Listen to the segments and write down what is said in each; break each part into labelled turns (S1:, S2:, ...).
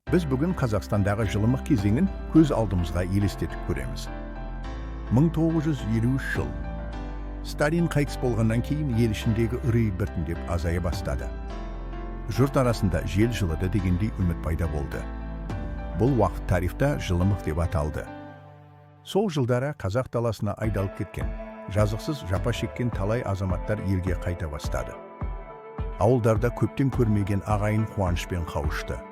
S1: Біз бүгін Қазақстандағы жылымық кезеңін көз алдымызға елестетіп көреміз. 1953 жыл. Сталин қайтыс болғаннан кейін ел ішіндегі үрей біртіндеп азая бастады. Жұрт арасында жел жылыды дегендей үміт пайда болды. Бұл уақыт тарихта жылымық деп аталды. Сол жылдары қазақ даласына айдалып кеткен, жазықсыз жапа шеккен талай азаматтар елге қайта бастады. Ауылдарда көптен көрмеген ағайын қуанышпен қауышты.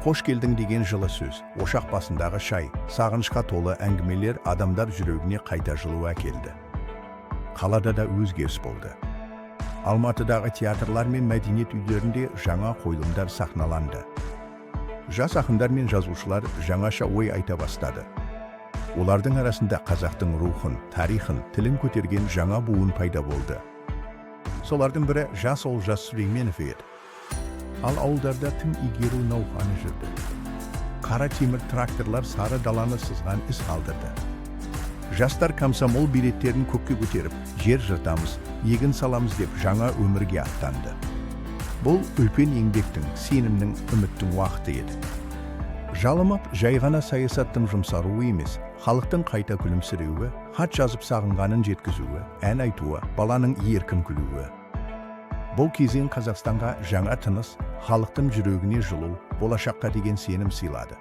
S1: Қош келдің деген жылы сөз, ошақ басындағы шай, сағынышқа толы әңгімелер адамдар жүрегіне қайта жылу әкелді. Қалада да өзгеріс болды. Алматыдағы театрлар мен мәдениет үйлерінде жаңа қойылымдар сахналанды. Жас ақындар мен жазушылар жаңаша ой айта бастады. Олардың арасында қазақтың рухын, тарихын, тілін көтерген жаңа буын пайда болды. Солардың бірі жас Олжас Сүлейменов еді. Ал ауылдарда тың игеру науқаны жүрді. Қара темір тракторлар сары даланы сызған із қалдырды. Жастар комсомол билеттерін көкке көтеріп, жер жыртамыз, егін саламыз деп жаңа өмірге аттанды. Бұл үлкен еңбектің, сенімнің, үміттің уақыты еді. Жалымап, жай ғана саясаттың жұмсаруы емес, халықтың қайта күлімсіреуі, хат жазып сағынғанын жеткізуі, ән айтуы, баланың еркін күлуі. Бұл кезең Қазақстанға жаңа тыныс, халықтың жүрегіне жылу, болашаққа деген сенім сыйлады.